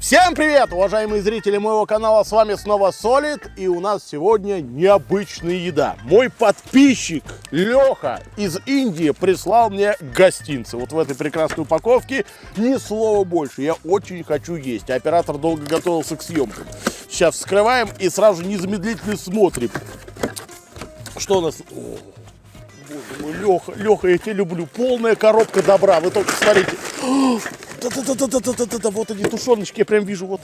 Всем привет, уважаемые зрители моего канала, с вами снова Solid, и у нас сегодня необычная еда. Мой подписчик Леха из Индии прислал мне гостинцы. Вот в этой прекрасной упаковке ни слова больше, я очень хочу есть. Оператор долго готовился к съемкам. Сейчас вскрываем и сразу же незамедлительно смотрим, что у нас... Боже мой, Леха, я тебя люблю. Полная коробка добра, вы только смотрите. Вот они, тушеночки, я прям вижу, вот.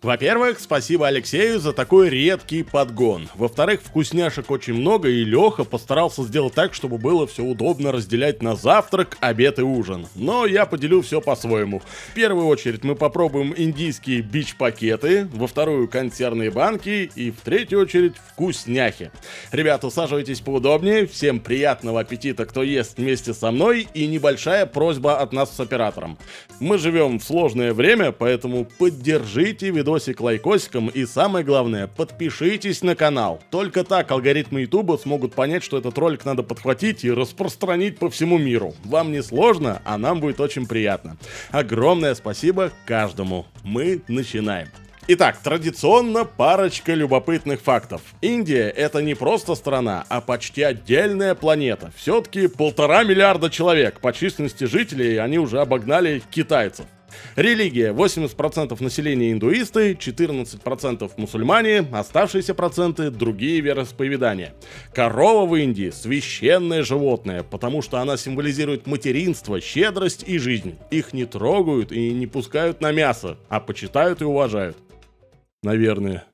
Во-первых, спасибо Алексею за такой редкий подгон. Во-вторых, вкусняшек очень много, и Леха постарался сделать так, чтобы было все удобно разделять на завтрак, обед и ужин. Но я поделю все по-своему. В первую очередь мы попробуем индийские бич-пакеты, во вторую консервные банки и в третью очередь вкусняхи. Ребята, усаживайтесь поудобнее, всем приятного аппетита, кто ест вместе со мной, и небольшая просьба от нас с оператором. Мы живем в сложное время, поэтому поддержите видосик лайкосиком и, самое главное, подпишитесь на канал. Только так алгоритмы ютуба смогут понять, что этот ролик надо подхватить и распространить по всему миру. Вам не сложно, а нам будет очень приятно. Огромное спасибо каждому. Мы начинаем. Итак, традиционно парочка любопытных фактов. Индия — это не просто страна, а почти отдельная планета. Все-таки 1,5 миллиарда человек. По численности жителей они уже обогнали китайцев. Религия: 80% населения индуисты, 14% мусульмане, оставшиеся проценты — другие вероисповедания. Корова в Индии — священное животное, потому что она символизирует материнство, щедрость и жизнь. Их не трогают и не пускают на мясо, а почитают и уважают. Наверное.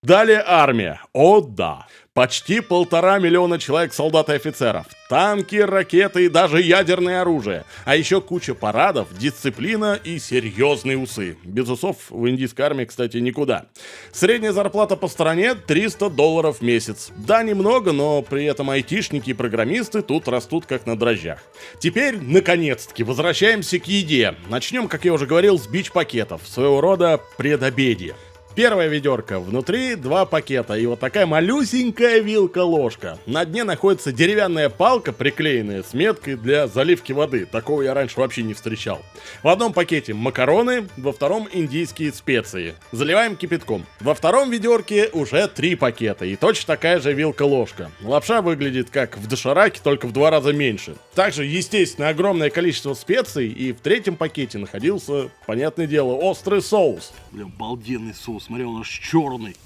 Далее армия. О да. Почти 1,5 миллиона человек, солдат и офицеров. Танки, ракеты и даже ядерное оружие. А еще куча парадов, дисциплина и серьезные усы. Без усов в индийской армии, кстати, никуда. Средняя зарплата по стране $300 в месяц. Да, немного, но при этом айтишники и программисты тут растут как на дрожжах. Теперь, наконец-таки, возвращаемся к еде. Начнем, как я уже говорил, с бич-пакетов. Своего рода предобедье. Первая ведерко, внутри 2 пакета и вот такая малюсенькая вилка-ложка. На дне находится деревянная палка, приклеенная с меткой для заливки воды. Такого я раньше вообще не встречал. В одном пакете макароны, во втором индийские специи. Заливаем кипятком. Во втором ведерке уже 3 пакета и точно такая же вилка-ложка. Лапша выглядит как в дошираке, только в 2 раза меньше. Также, естественно, огромное количество специй, и в третьем пакете находился, понятное дело, острый соус. Бля, обалденный соус. Смотри, он аж черный.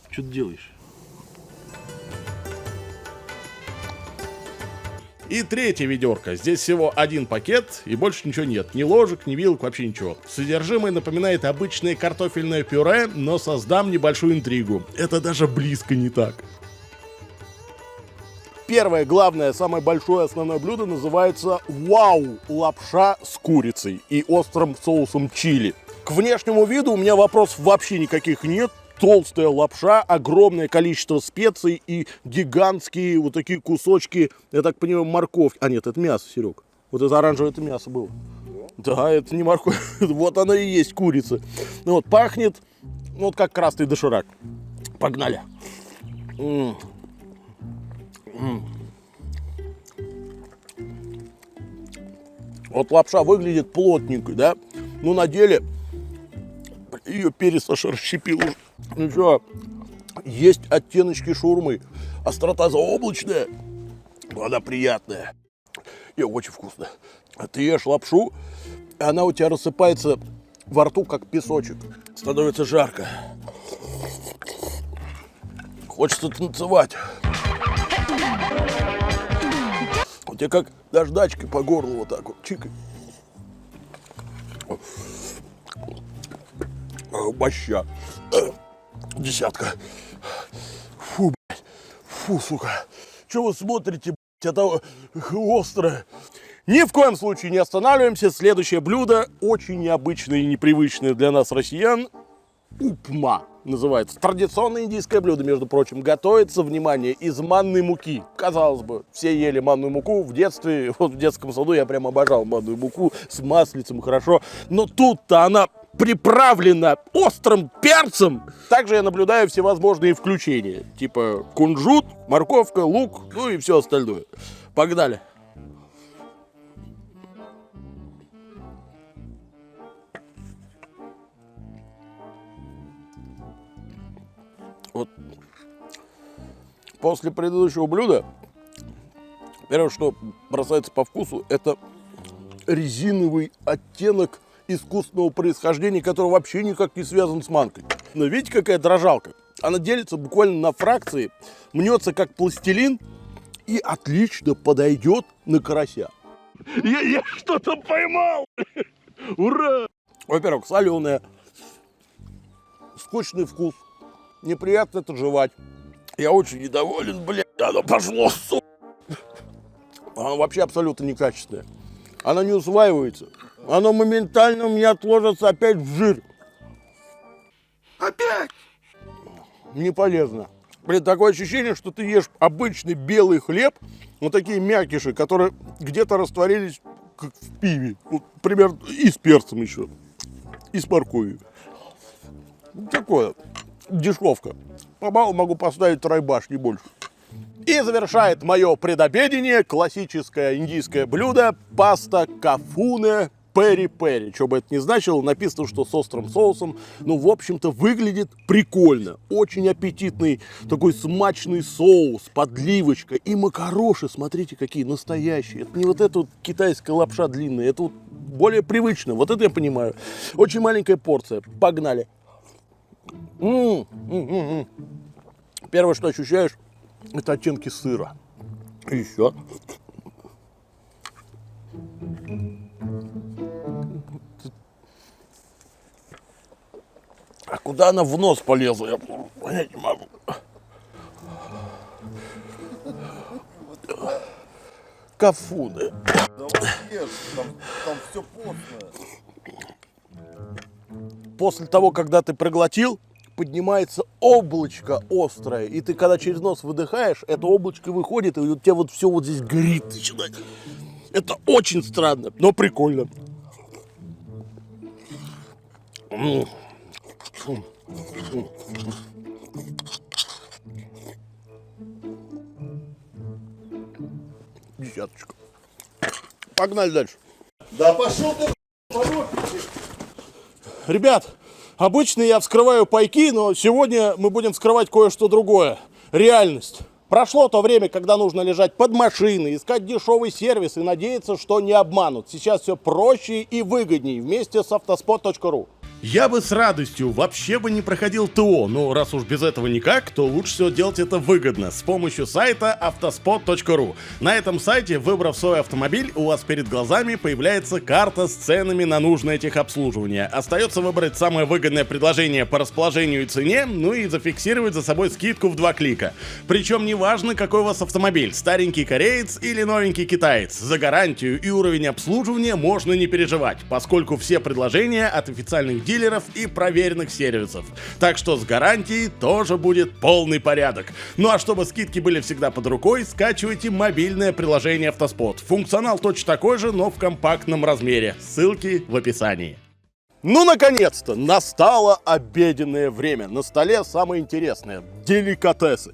Что ты делаешь? И третья ведерко. Здесь всего 1 пакет и больше ничего нет. Ни ложек, ни вилок, вообще ничего. Содержимое напоминает обычное картофельное пюре, но создам небольшую интригу. Это даже близко не так. Первое, главное, самое большое основное блюдо называется вау, лапша с курицей и острым соусом чили. К внешнему виду у меня вопросов вообще никаких нет. Толстая лапша, огромное количество специй и гигантские вот такие кусочки, я так понимаю, морковь. А нет, это мясо, Серег. Вот это оранжевое, это мясо было. Да, это не морковь. Вот она и есть курица. Вот, пахнет, вот как красный доширак. Погнали. Вот лапша выглядит плотненькой, да? Но на деле ее перец аж расщепил уже. Ну что, есть оттеночки шаурмы. Острота заоблачная, но она приятная. И очень вкусно. Ты ешь лапшу, и она у тебя рассыпается во рту, как песочек. Становится жарко. Хочется танцевать. У тебя как наждачкой по горлу вот так вот чикай. Моща. 10. Фу, блядь. Фу, сука. Че вы смотрите, блядь, это острое. Ни в коем случае не останавливаемся. Следующее блюдо очень необычное и непривычное для нас, россиян. Упма называется. Традиционное индийское блюдо, между прочим, готовится, внимание, из манной муки. Казалось бы, все ели манную муку в детстве. Вот в детском саду я прям обожал манную муку с маслицем, хорошо. Но тут-то она приправлена острым перцем. Также я наблюдаю всевозможные включения. Типа кунжут, морковка, лук, ну и все остальное. Погнали. Вот после предыдущего блюда первое, что бросается по вкусу, это резиновый оттенок искусственного происхождения, который вообще никак не связан с манкой. Но видите, какая дрожалка? Она делится буквально на фракции, мнется как пластилин и отлично подойдет на карася. Я что-то поймал! Ура! Во-первых, соленая, скучный вкус, неприятно это жевать. Я очень недоволен, блядь, оно пошло, сука! Оно вообще абсолютно некачественное. Оно не усваивается. Оно моментально у меня отложится опять в жир. Опять? Не полезно. Блин, такое ощущение, что ты ешь обычный белый хлеб, вот такие мякиши, которые где-то растворились как в пиве. Вот, примерно и с перцем еще. И с морковью. Такое. Дешевка. По баллу могу поставить тройбаш, не больше. И завершает мое предобедение классическое индийское блюдо паста кафуне пери-пери. Что бы это ни значило, написано, что с острым соусом. Ну, в общем-то, выглядит прикольно. Очень аппетитный такой смачный соус, подливочка. И макароши, смотрите, какие настоящие. Это не вот эта вот китайская лапша длинная, это вот более привычно. Вот это я понимаю. Очень маленькая порция. Погнали. Первое, что ощущаешь, это оттенки сыра. И еще. А куда она в нос полезла, я понять не могу. Кафуны. Да вот ешь, там все постное. После того, когда ты проглотил, поднимается облачко острое. И ты, когда через нос выдыхаешь, это облачко выходит, и у тебя вот все вот здесь горит начинает. Это очень странно, но прикольно. Десяточка. Погнали дальше. Да пошел ты, Ребят, обычно я вскрываю пайки, но сегодня мы будем вскрывать кое-что другое. Реальность. Прошло то время, когда нужно лежать под машиной, искать дешевый сервис и надеяться, что не обманут. Сейчас все проще и выгоднее вместе с автоспот.ру. Я бы с радостью вообще бы не проходил ТО, но раз уж без этого никак, то лучше всего делать это выгодно с помощью сайта автоспот.ру. На этом сайте, выбрав свой автомобиль, у вас перед глазами появляется карта с ценами на нужное техобслуживание. Остается выбрать самое выгодное предложение по расположению и цене, ну и зафиксировать за собой скидку в 2 клика. Причем неважно, какой у вас автомобиль, старенький кореец или новенький китаец, за гарантию и уровень обслуживания можно не переживать, поскольку все предложения от официальных дилеров и проверенных сервисов. Так что с гарантией тоже будет полный порядок. Ну а чтобы скидки были всегда под рукой, скачивайте мобильное приложение Автоспот. Функционал точно такой же, но в компактном размере. Ссылки в описании. Ну, наконец-то, настало обеденное время. На столе самое интересное – деликатесы.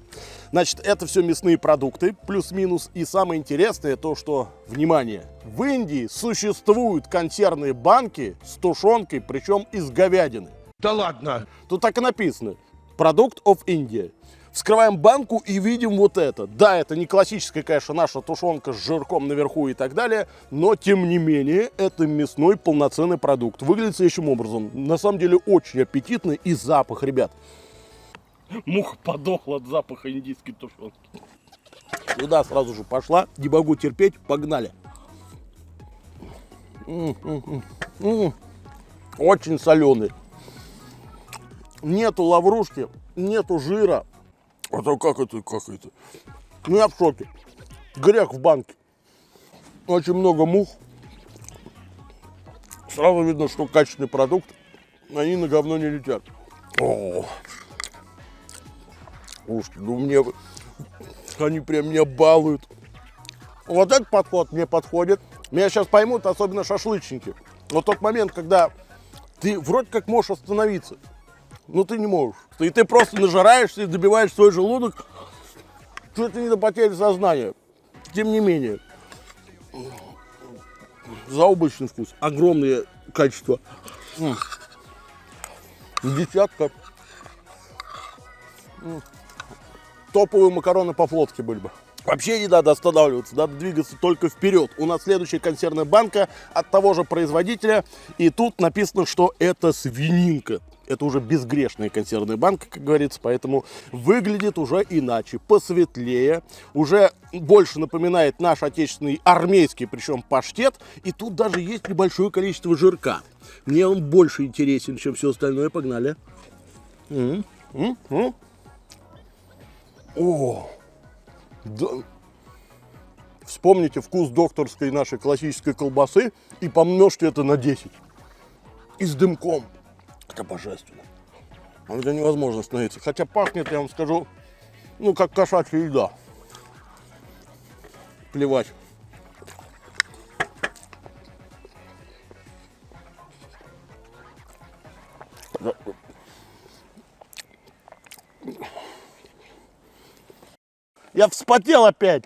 Значит, это все мясные продукты, плюс-минус. И самое интересное то, что, внимание, в Индии существуют консервные банки с тушенкой, причем из говядины. Да ладно. Тут так и написано. Product of India. Вскрываем банку и видим вот это. Да, это не классическая, конечно, наша тушенка с жирком наверху и так далее, но, тем не менее, это мясной полноценный продукт. Выглядит следующим образом. На самом деле, очень аппетитный и запах, ребят. Муха подохла от запаха индийской тушенки. Сюда сразу же пошла. Не могу терпеть. Погнали. Очень соленый. Нету лаврушки, нету жира. Это как это? Ну, я в шоке. Грех в банке. Очень много мух. Сразу видно, что качественный продукт. Они на говно не летят. О, слушайте, ну мне... Они прям меня балуют. Вот этот подход мне подходит. Меня сейчас поймут, особенно шашлычники. Вот тот момент, когда ты вроде как можешь остановиться. Ну ты не можешь. И ты просто нажираешься и добиваешь свой желудок. Чуть ли не до потери сознания. Тем не менее. Заоблачный вкус. Огромное качество. Десятка. Топовые макароны по-флотски были бы. Вообще не надо останавливаться, надо двигаться только вперед. У нас следующая консервная банка от того же производителя. И тут написано, что это свининка. Это уже безгрешная консервная банка, как говорится, поэтому выглядит уже иначе, посветлее, уже больше напоминает наш отечественный армейский, причем паштет, и тут даже есть небольшое количество жирка. Мне он больше интересен, чем все остальное, погнали. О, да. Вспомните вкус докторской нашей классической колбасы и помножьте это на 10. И с дымком. Это божественно. Это невозможно остановиться. Хотя пахнет, я вам скажу, ну, как кошачья еда. Плевать. Я вспотел опять.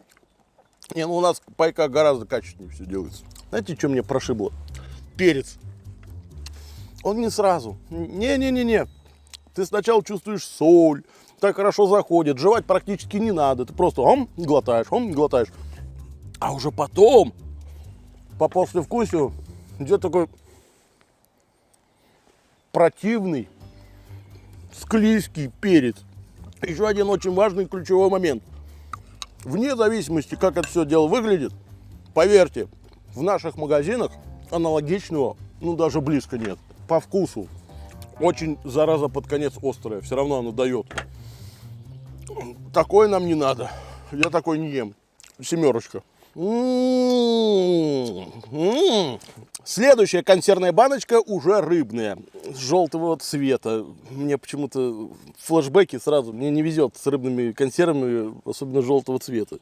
Не, ну у нас пайка гораздо качественнее все делается. Знаете, что мне прошибло? Перец. Он не сразу. Не-не-не-не. Ты сначала чувствуешь соль, так хорошо заходит, жевать практически не надо. Ты просто глотаешь, глотаешь. А уже потом, по послевкусию, идет такой противный, склизкий перец. Еще один очень важный ключевой момент. Вне зависимости, как это все дело выглядит, поверьте, в наших магазинах аналогичного, ну, даже близко нет. По вкусу очень, зараза, под конец острая. Все равно оно дает. Такое нам не надо. Я такой не ем. 7. Следующая консервная баночка уже рыбная. Желтого цвета. Мне почему-то флешбеки сразу. Мне не везет с рыбными консервами, особенно желтого цвета.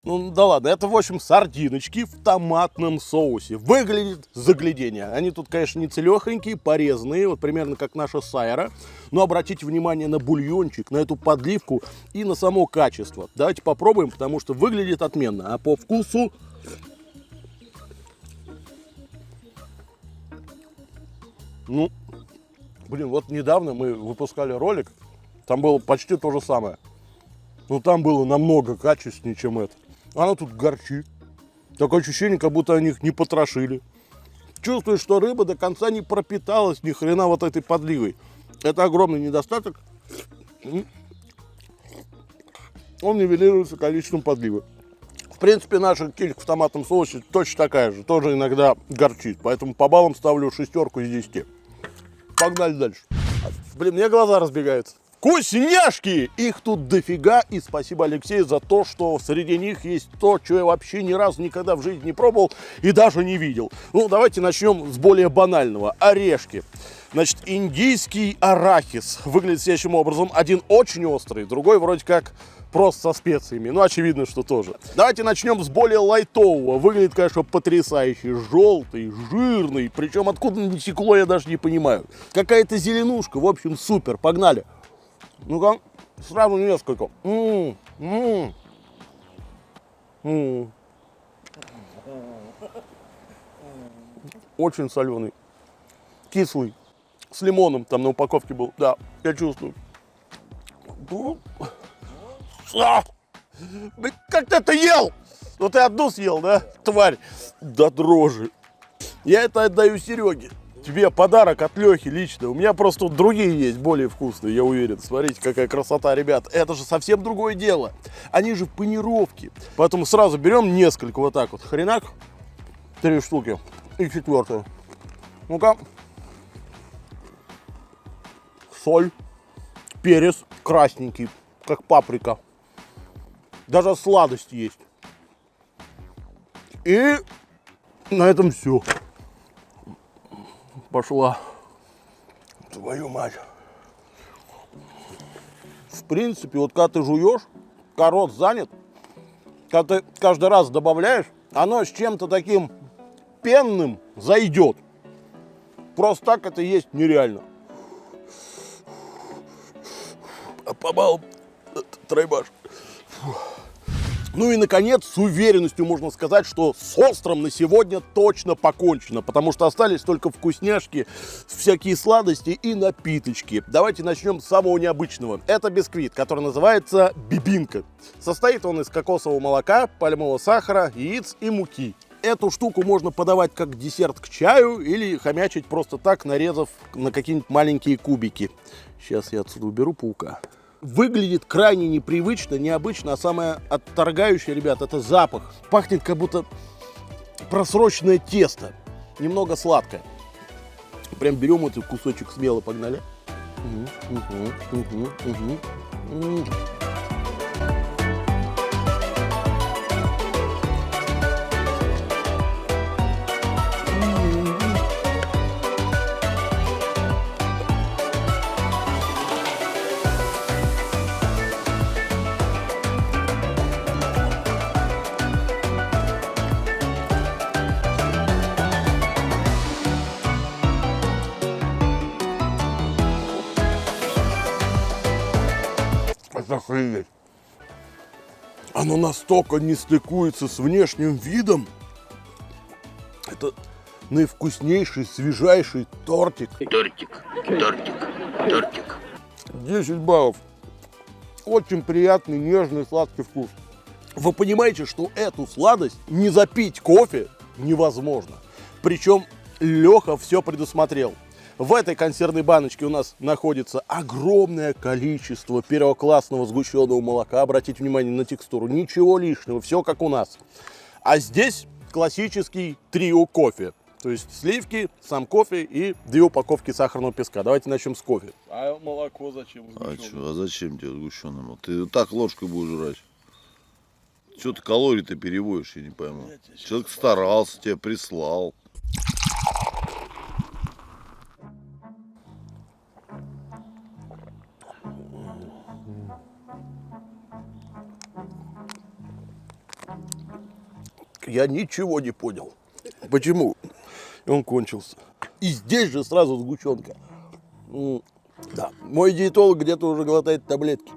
Ну да ладно, это в общем сардиночки в томатном соусе. Выглядит загляденье. Они тут, конечно, не целехонькие, порезанные, вот примерно как наша сайра. Но обратите внимание на бульончик, на эту подливку и на само качество. Давайте попробуем, потому что выглядит отменно. А по вкусу... Ну, блин, вот недавно мы выпускали ролик, там было почти то же самое. Но там было намного качественнее, чем это. Она тут горчит. Такое ощущение, как будто они их не потрошили. Чувствуешь, что рыба до конца не пропиталась ни хрена вот этой подливой. Это огромный недостаток. Он нивелируется количеством подливы. В принципе, наша килька в томатном соусе точно такая же. Тоже иногда горчит. Поэтому по баллам ставлю 6 из 10. Погнали дальше. Блин, мне глаза разбегаются. Вкусняшки! Их тут дофига, и спасибо Алексею за то, что среди них есть то, что я вообще ни разу никогда в жизни не пробовал и даже не видел. Ну, давайте начнем с более банального. Орешки. Значит, индийский арахис выглядит следующим образом. Один очень острый, другой вроде как просто со специями. Ну, очевидно, что тоже. Давайте начнем с более лайтового. Выглядит, конечно, потрясающе. Желтый, жирный. Причем откуда не текло, я даже не понимаю. Какая-то зеленушка. В общем, супер. Погнали. Ну-ка, сразу несколько. Очень соленый. Кислый. С лимоном там на упаковке был. Да, я чувствую. Как ты это ел? Ну ты одну съел, да, тварь? До дрожи. Я это отдаю Сереге. Тебе подарок от Лехи лично. У меня просто тут другие есть, более вкусные, я уверен. Смотрите, какая красота, ребят. Это же совсем другое дело. Они же в панировке. Поэтому сразу берем несколько вот так вот. Хренак. 3 штуки. И 4. Ну-ка. Соль. Перец красненький, как паприка. Даже сладость есть. И на этом все. Пошла. Твою мать. В принципе, вот когда ты жуешь, когда рот занят, когда ты каждый раз добавляешь, оно с чем-то таким пенным зайдет. Просто так это есть нереально. Побал тройбаш. Ну и, наконец, с уверенностью можно сказать, что с острым на сегодня точно покончено, потому что остались только вкусняшки, всякие сладости и напиточки. Давайте начнем с самого необычного. Это бисквит, который называется бибинка. Состоит он из кокосового молока, пальмового сахара, яиц и муки. Эту штуку можно подавать как десерт к чаю или хомячить просто так, нарезав на какие-нибудь маленькие кубики. Сейчас я отсюда уберу паука. Выглядит крайне непривычно, необычно, а самое отторгающее, ребят, это запах. Пахнет как будто просроченное тесто, немного сладкое. Прям берем этот кусочек смело, погнали. Это охренеть. Оно настолько не стыкуется с внешним видом. Это наивкуснейший, свежайший тортик. Тортик. 10 баллов. Очень приятный, нежный, сладкий вкус. Вы понимаете, что эту сладость не запить кофе невозможно. Причем Леха все предусмотрел. В этой консервной баночке у нас находится огромное количество первоклассного сгущенного молока. Обратите внимание на текстуру. Ничего лишнего, все как у нас. А здесь классический трио кофе. То есть сливки, сам кофе и 2 упаковки сахарного песка. Давайте начнем с кофе. А молоко зачем? А что, а зачем тебе сгущенному? Ты так ложкой будешь жрать. Что ты калорий-то переводишь, я не пойму. Человек старался, тебя прислал. Я ничего не понял. Почему? И он кончился. И здесь же сразу сгущенка. Да, мой диетолог где-то уже глотает таблетки.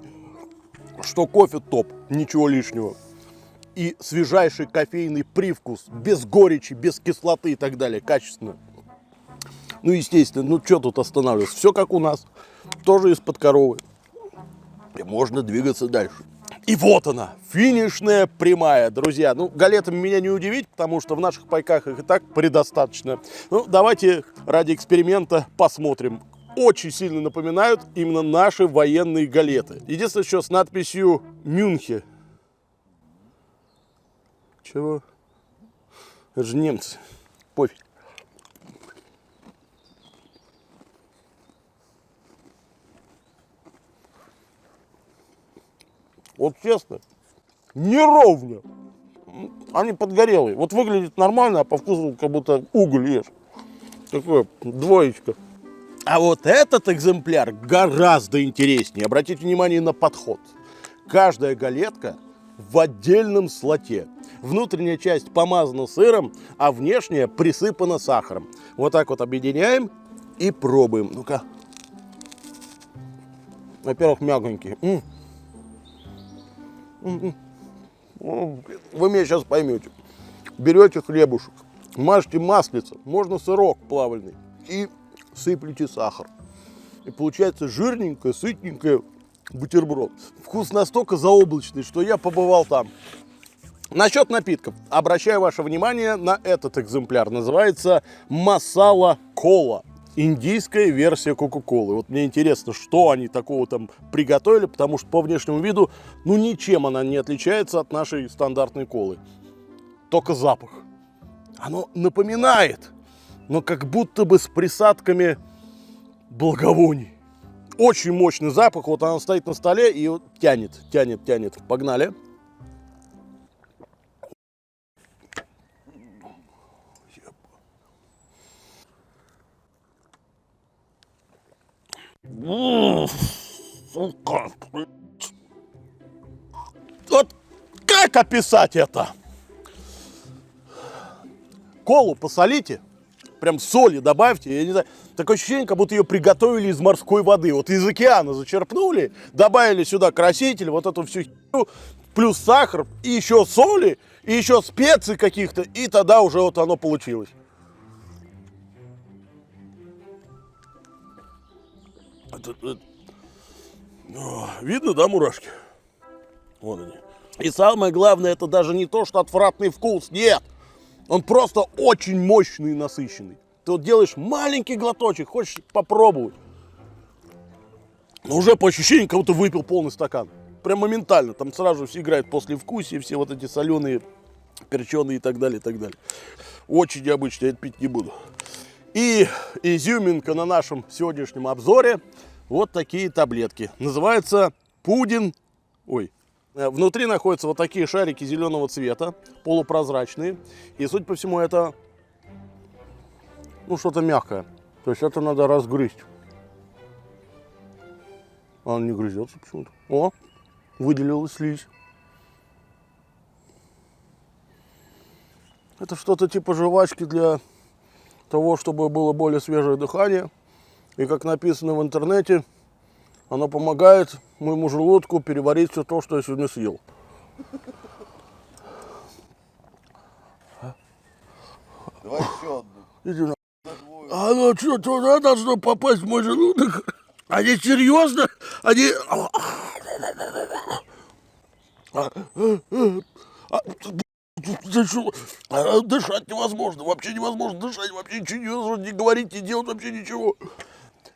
Что кофе топ, ничего лишнего. И свежайший кофейный привкус, без горечи, без кислоты и так далее, качественно. Ну, естественно, ну что тут останавливаться? Все как у нас, тоже из-под коровы. И можно двигаться дальше. И вот она, финишная прямая, друзья. Ну, галетами меня не удивить, потому что в наших пайках их и так предостаточно. Ну, давайте ради эксперимента посмотрим. Очень сильно напоминают именно наши военные галеты. Единственное, что с надписью «Мюнхе». Чего? Это же немцы. Пофиг. Вот честно, неровно. Они подгорелые. Вот выглядит нормально, а по вкусу как будто уголь ешь. Такое двоечко. А вот этот экземпляр гораздо интереснее. Обратите внимание на подход. Каждая галетка в отдельном слоте. Внутренняя часть помазана сыром, а внешняя присыпана сахаром. Вот так вот объединяем и пробуем. Ну-ка. Во-первых, мягонький. Вы меня сейчас поймете. Берете хлебушек, мажьте маслица, можно сырок плавленый и сыплете сахар. И получается жирненькое, сытненькое бутерброд. Вкус настолько заоблачный, что я побывал там. Насчет напитков. Обращаю ваше внимание на этот экземпляр. Называется Масала Кола. Индийская версия Кока-Колы. Вот мне интересно, что они такого там приготовили, потому что по внешнему виду, ну, ничем она не отличается от нашей стандартной колы. Только запах. Оно напоминает, но как будто бы с присадками благовоний. Очень мощный запах. Вот она стоит на столе и вот тянет. Погнали. Вот как описать это? Колу посолите, прям соли добавьте, я не знаю, такое ощущение, как будто ее приготовили из морской воды. Вот из океана зачерпнули, добавили сюда краситель, вот эту всю херню, плюс сахар, и еще соли, и еще специй каких-то, и тогда уже вот оно получилось. Видно, да, мурашки? Вон они. И самое главное, это даже не то, что отвратный вкус, нет. Он просто очень мощный и насыщенный. Ты вот делаешь маленький глоточек, хочешь попробовать. Но уже по ощущениям, как будто выпил полный стакан. Прям моментально. Там сразу все играют послевкусие, все вот эти соленые, перченые и так далее, и так далее. Очень необычно, я это пить не буду. И изюминка на нашем сегодняшнем обзоре. Вот такие таблетки. Называется пудин. Ой. Внутри находятся вот такие шарики зеленого цвета, полупрозрачные. И, судя по всему, это, ну, что-то мягкое. То есть это надо разгрызть. А он не грызется почему-то. О, выделилась слизь. Это что-то типа жвачки для того, чтобы было более свежее дыхание. И как написано в интернете, оно помогает моему желудку переварить все то, что я сегодня съел. Давай еще одну. Иди на... А ну что, туда должно попасть в мой желудок? Они серьезно? Они... Дышать невозможно, вообще невозможно дышать, вообще ничего невозможно, не говорить, не делать вообще ничего.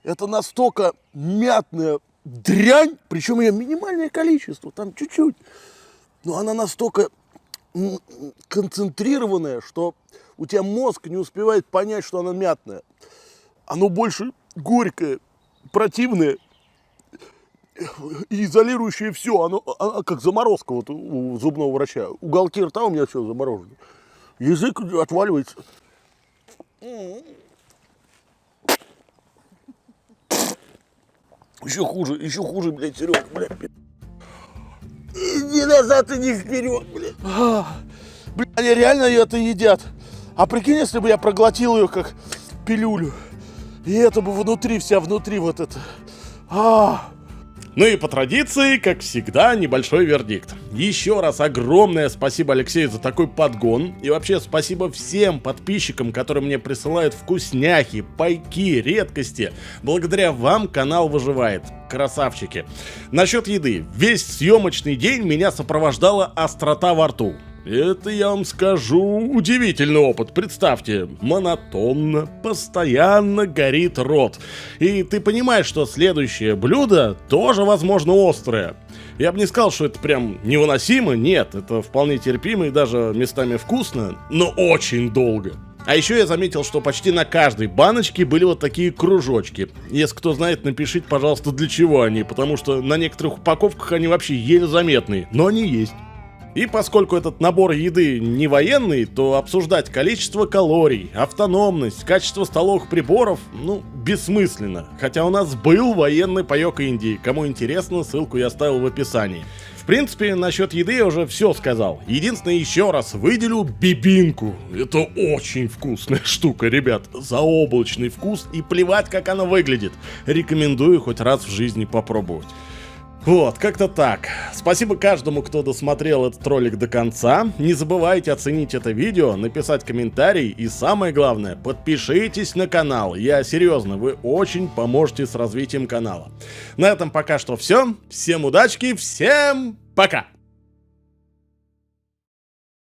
Это настолько мятная дрянь, причем ее минимальное количество, там чуть-чуть. Но она настолько концентрированная, что у тебя мозг не успевает понять, что она мятная. Оно больше горькое, противное и изолирующее все. Оно как заморозка вот у зубного врача. Уголки рта у меня все заморожены. Язык отваливается. Еще хуже, блядь, Серега, блядь. Иди назад, иди вперед, блядь. Блядь, они реально это едят. А прикинь, если бы я проглотил ее как пилюлю. И это бы внутри, вся внутри вот это. Ну и по традиции, как всегда, небольшой вердикт. Еще раз огромное спасибо Алексею за такой подгон. И вообще спасибо всем подписчикам, которые мне присылают вкусняхи, пайки, редкости. Благодаря вам канал выживает. Красавчики. Насчет еды. Весь съемочный день меня сопровождала острота во рту. Это, я вам скажу, удивительный опыт. Представьте, монотонно, постоянно горит рот. И ты понимаешь, что следующее блюдо тоже, возможно, острое. Я бы не сказал, что это прям невыносимо. Нет, это вполне терпимо и даже местами вкусно, но очень долго. А еще я заметил, что почти на каждой баночке были вот такие кружочки. Если кто знает, напишите, пожалуйста, для чего они, потому что на некоторых упаковках они вообще еле заметные, но они есть. И поскольку этот набор еды не военный, то обсуждать количество калорий, автономность, качество столовых приборов, ну, бессмысленно. Хотя у нас был военный паёк Индии. Кому интересно, ссылку я оставил в описании. В принципе, насчет еды я уже все сказал. Единственное, еще раз выделю бибинку. Это очень вкусная штука, ребят. Заоблачный вкус и плевать, как она выглядит. Рекомендую хоть раз в жизни попробовать. Вот, как-то так. Спасибо каждому, кто досмотрел этот ролик до конца. Не забывайте оценить это видео, написать комментарий и самое главное, подпишитесь на канал. Я серьезно, вы очень поможете с развитием канала. На этом пока что все. Всем удачки, всем пока!